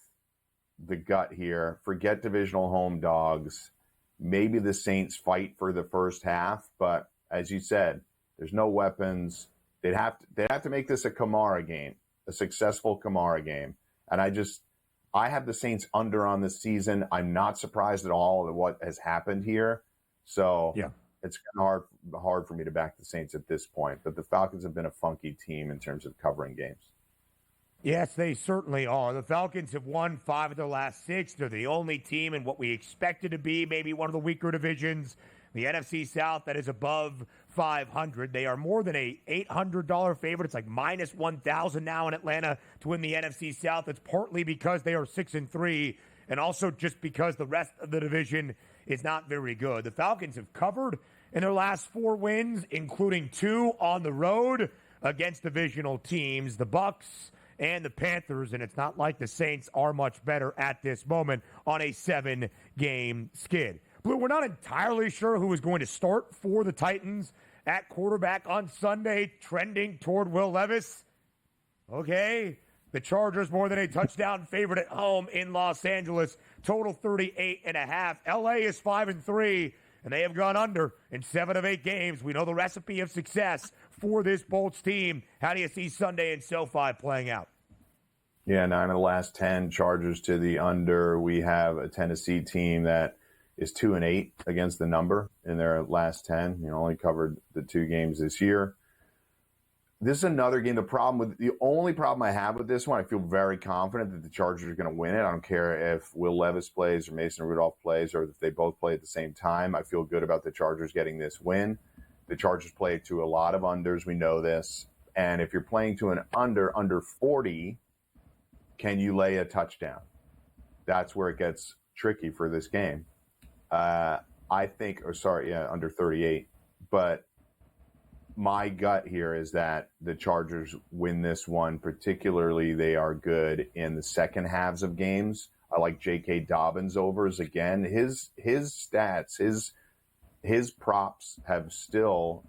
the gut here. Forget divisional home dogs. Maybe the Saints fight for the first half, but as you said, there's no weapons. They'd have to make this a Kamara game, a successful Kamara game. And I have the Saints under on this season. I'm not surprised at all at what has happened here. So it's kind of hard for me to back the Saints at this point. But the Falcons have been a funky team in terms of covering games. Yes, they certainly are. The Falcons have won 5 of their last 6. They're the only team in what we expected to be maybe one of the weaker divisions, the NFC South, that is above 500. They are more than a $800 favorite. It's like minus 1,000 now in Atlanta to win the NFC South. It's partly because they are 6-3, and also just because the rest of the division is not very good. The Falcons have covered in their last 4 wins, including 2 on the road against divisional teams, the Bucs and the Panthers, and it's not like the Saints are much better at this moment on a 7-game skid. Blue, we're not entirely sure who is going to start for the Titans at quarterback on Sunday, trending toward Will Levis. Okay, the Chargers more than a touchdown favorite at home in Los Angeles, total 38.5. LA is 5-3, and they have gone under in 7 of 8 games. We know the recipe of success for this Bolts team. How do you see Sunday in SoFi playing out? Yeah, 9 of the last 10, Chargers to the under. We have a Tennessee team that is 2-8 against the number in their last 10. Only covered the 2 games this year. This is another game. The only problem I have with this one, I feel very confident that the Chargers are going to win it. I don't care if Will Levis plays or Mason Rudolph plays or if they both play at the same time. I feel good about the Chargers getting this win. The Chargers play to a lot of unders. We know this. And if you're playing to an under 40, can you lay a touchdown? That's where it gets tricky for this game. Under 38. But my gut here is that the Chargers win this one. Particularly, they are good in the second halves of games. I like J.K. Dobbins overs again. His stats, his props have still,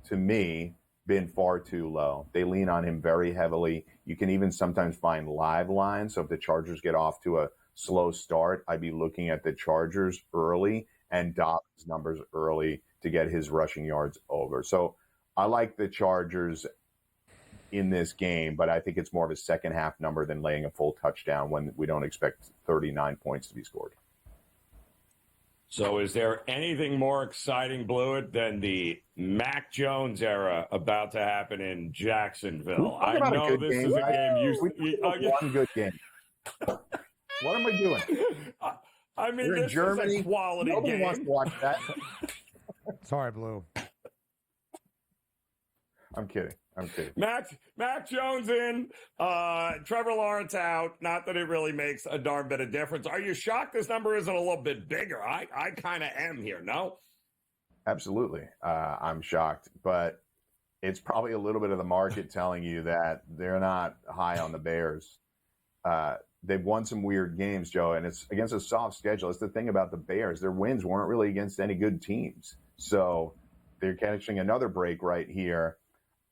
to me, been far too low. They lean on him very heavily. You can even sometimes find live lines. So if the Chargers get off to a slow start, I'd be looking at the Chargers early and Dobbins numbers early to get his rushing yards over. So I like the Chargers in this game, but I think it's more of a second half number than laying a full touchdown when we don't expect 39 points to be scored. So is there anything more exciting, Blewitt, than the Mac Jones era about to happen in Jacksonville? I know this is a game one good game. What am I doing? I mean, We're in this Germany. is a quality Nobody game. wants to watch that. Sorry, Blue. I'm kidding. Mac Jones in, Trevor Lawrence out. Not that it really makes a darn bit of difference. Are you shocked this number isn't a little bit bigger? I kind of am here, no? Absolutely. I'm shocked, but it's probably a little bit of the market telling you that they're not high on the Bears. They've won some weird games, Joe, and it's against a soft schedule. It's the thing about the Bears. Their wins weren't really against any good teams. So they're catching another break right here.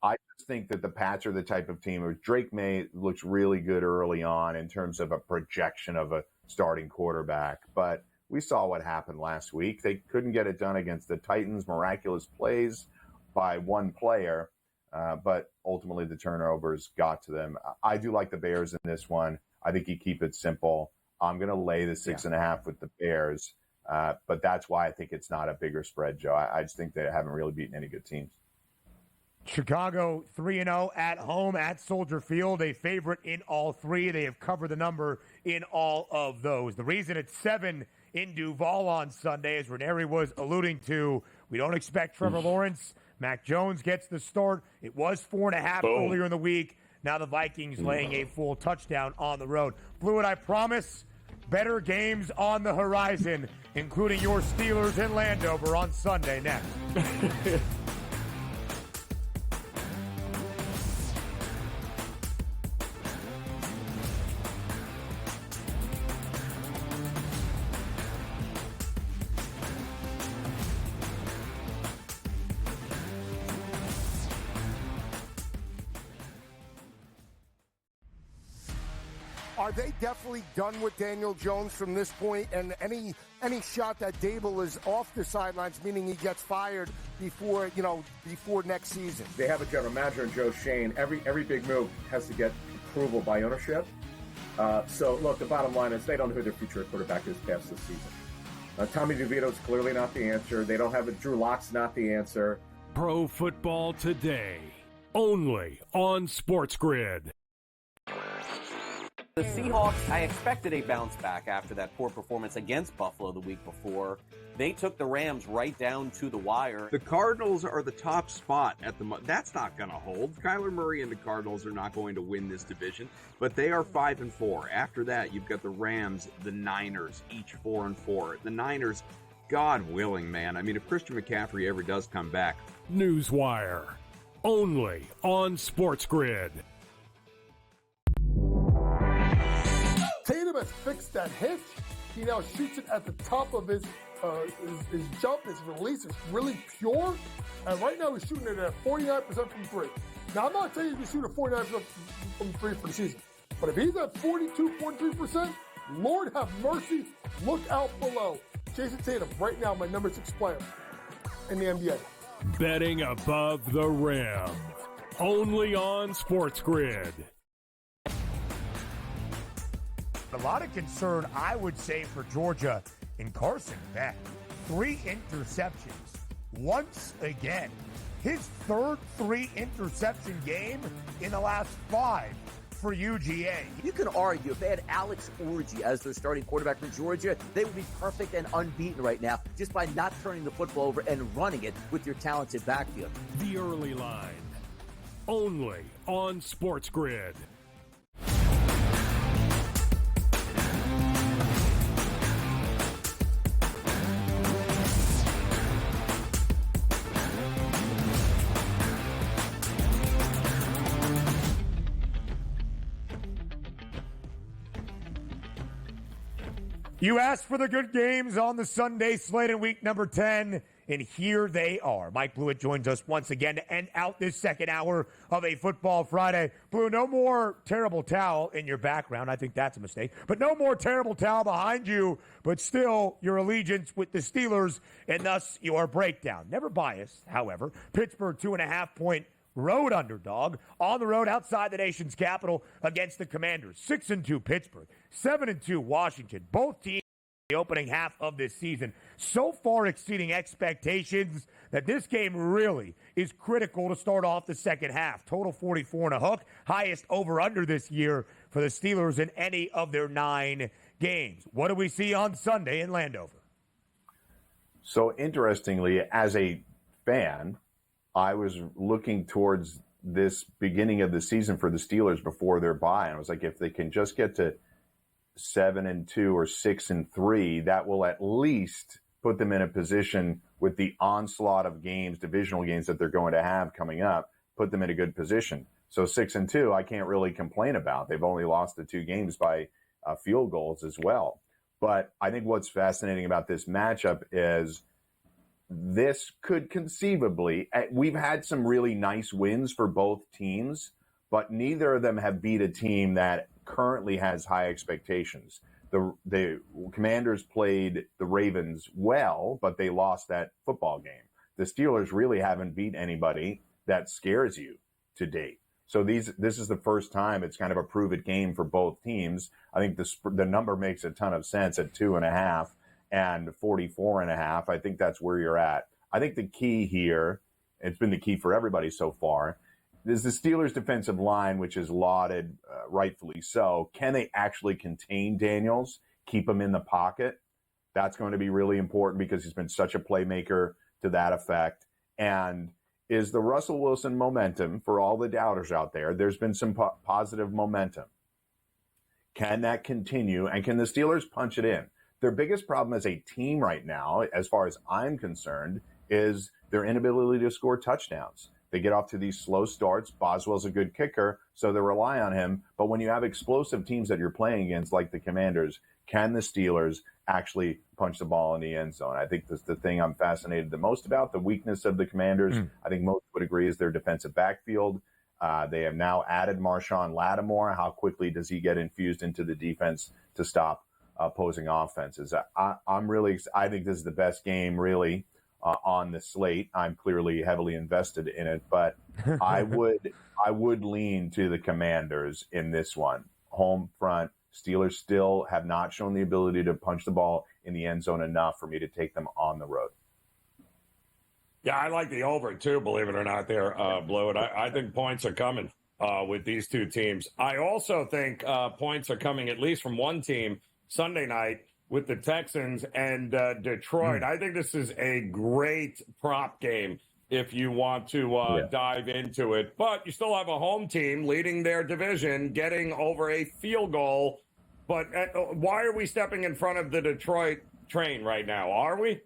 I just think that the Pats are the type of team where Drake May looks really good early on in terms of a projection of a starting quarterback. But we saw what happened last week. They couldn't get it done against the Titans. Miraculous plays by one player, but ultimately the turnovers got to them. I do like the Bears in this one. I think you keep it simple. I'm going to lay the 6.5 with the Bears, but that's why I think it's not a bigger spread, Joe. I just think they haven't really beaten any good teams. Chicago 3-0 at home at Soldier Field, a favorite in all three. They have covered the number in all of those. The reason it's 7 in Duval on Sunday, as Ranieri was alluding to, we don't expect Trevor Lawrence. Mac Jones gets the start. It was 4.5 earlier in the week. Now the Vikings laying a full touchdown on the road. Blewitt, I promise, better games on the horizon, including your Steelers in Landover on Sunday next. Are they definitely done with Daniel Jones from this point? And any shot that Dable is off the sidelines, meaning he gets fired before next season? They have a general manager in Joe Shane. Every big move has to get approval by ownership. So, look, the bottom line is they don't know who their future quarterback is past this season. Tommy DeVito's clearly not the answer. They don't have Drew Lock's not the answer. Pro Football Today, only on SportsGrid. The Seahawks, I expected a bounce back after that poor performance against Buffalo the week before. They took the Rams right down to the wire. The Cardinals are the top spot at the that's not going to hold. Kyler Murray and the Cardinals are not going to win this division, but they are 5-4. After that, you've got the Rams, the Niners, each 4-4. The Niners, God willing, man. I mean, if Christian McCaffrey ever does come back. Newswire, only on SportsGrid. Tatum has fixed that hitch. He now shoots it at the top of his jump. His release is really pure. And right now he's shooting it at 49% from three. Now, I'm not saying he's going to shoot at 49% from three for the season. But if he's at 42.3%, Lord have mercy, look out below. Jason Tatum, right now, my number 6 player in the NBA. Betting above the rim, only on SportsGrid. A lot of concern, I would say, for Georgia in Carson Beck. 3 interceptions once again. His third 3-interception game in the last 5 for UGA. You can argue if they had Alex Orji as their starting quarterback for Georgia, they would be perfect and unbeaten right now just by not turning the football over and running it with your talented backfield. The early line, only on SportsGrid. You asked for the good games on the Sunday slate in week number 10, and here they are. Mike Blewitt joins us once again to end out this second hour of a Football Friday. Blue, no more terrible towel in your background. I think that's a mistake. But no more terrible towel behind you, but still your allegiance with the Steelers, and thus your breakdown. Never biased, however. Pittsburgh 2.5-point road underdog on the road outside the nation's capital against the Commanders. 6-2 Pittsburgh, 7-2 Washington. Both teams the opening half of this season so far exceeding expectations that this game really is critical to start off the second half. Total 44 and a hook, highest over-under this year for the Steelers in any of their 9 games. What do we see on Sunday in Landover? So interestingly, as a fan, I was looking towards this beginning of the season for the Steelers before their bye. And I was like, if they can just get to 7-2 or 6-3, that will at least put them in a position with the onslaught of games, divisional games that they're going to have coming up, put them in a good position. So 6-2, I can't really complain about. They've only lost the 2 games by field goals as well. But I think what's fascinating about this matchup is this could conceivably, we've had some really nice wins for both teams, but neither of them have beat a team that currently has high expectations. The Commanders played the Ravens well, but they lost that football game. The Steelers really haven't beat anybody that scares you to date. So this is the first time it's kind of a prove-it game for both teams. I think the number makes a ton of sense at 2.5 and 44.5. I think that's where you're at. I think the key here, it's been the key for everybody so far, is the Steelers' defensive line, which is lauded, rightfully so. Can they actually contain Daniels, keep him in the pocket? That's going to be really important because he's been such a playmaker to that effect. And is the Russell Wilson momentum, for all the doubters out there, there's been some positive momentum. Can that continue? And can the Steelers punch it in? Their biggest problem as a team right now, as far as I'm concerned, is their inability to score touchdowns. They get off to these slow starts. Boswell's a good kicker, so they rely on him. But when you have explosive teams that you're playing against, like the Commanders, can the Steelers actually punch the ball in the end zone? I think that's the thing I'm fascinated the most about. The weakness of the Commanders, I think most would agree, is their defensive backfield. They have now added Marshawn Lattimore. How quickly does he get infused into the defense to stop opposing offenses? I think this is the best game, really, on the slate. I'm clearly heavily invested in it, but I would lean to the Commanders in this one. Home front, Steelers still have not shown the ability to punch the ball in the end zone enough for me to take them on the road. Yeah, I like the over, too, believe it or not, there, Blewitt. I think points are coming with these two teams. I also think points are coming, at least from one team, Sunday night with the Texans and Detroit. I think this is a great prop game if you want to dive into it. But you still have a home team leading their division, getting over a field goal. But why are we stepping in front of the Detroit train right now? Are we?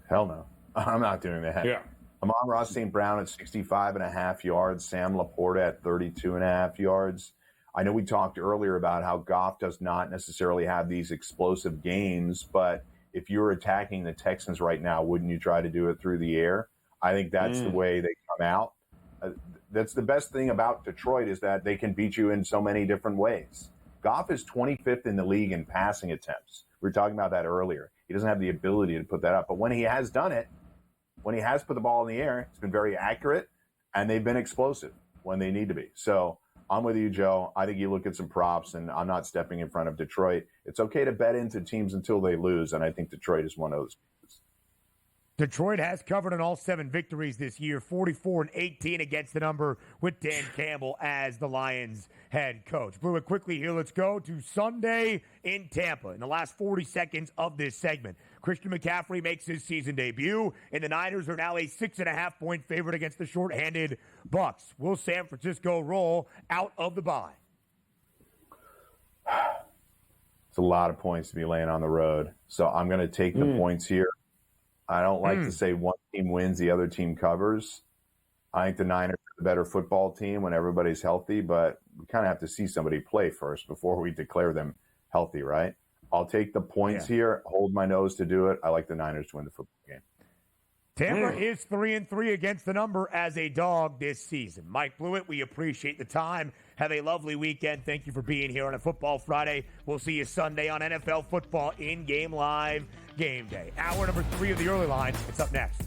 Hell no. I'm not doing that. Yeah. Amon-Ra St. Brown at 65.5 yards. Sam Laporta at 32.5 yards. I know we talked earlier about how Goff does not necessarily have these explosive games, but if you're attacking the Texans right now, wouldn't you try to do it through the air? I think that's the way they come out. That's the best thing about Detroit, is that they can beat you in so many different ways. Goff is 25th in the league in passing attempts. We were talking about that earlier. He doesn't have the ability to put that up. But when he has done it, when he has put the ball in the air, it's been very accurate, and they've been explosive when they need to be. So I'm with you, Joe. I think you look at some props, and I'm not stepping in front of Detroit. It's okay to bet into teams until they lose, and I think Detroit is one of those. Detroit has covered in all 7 victories this year, 44-18 against the number, with Dan Campbell as the Lions head coach. Blewitt, quickly here, let's go to Sunday in Tampa. In the last 40 seconds of this segment, Christian McCaffrey makes his season debut, and the Niners are now a 6.5-point favorite against the shorthanded Bucs. Will San Francisco roll out of the bye? It's a lot of points to be laying on the road, so I'm going to take the points here. I don't like to say one team wins, the other team covers. I think the Niners are the better football team when everybody's healthy, but we kind of have to see somebody play first before we declare them healthy, right? I'll take the points here, hold my nose to do it. I like the Niners to win the football game. Tampa is 3-3 against the number as a dog this season. Mike Blewitt, we appreciate the time. Have a lovely weekend. Thank you for being here on a Football Friday. We'll see you Sunday on NFL Football In-Game Live Game Day. Hour number 3 of the early line. It's up next.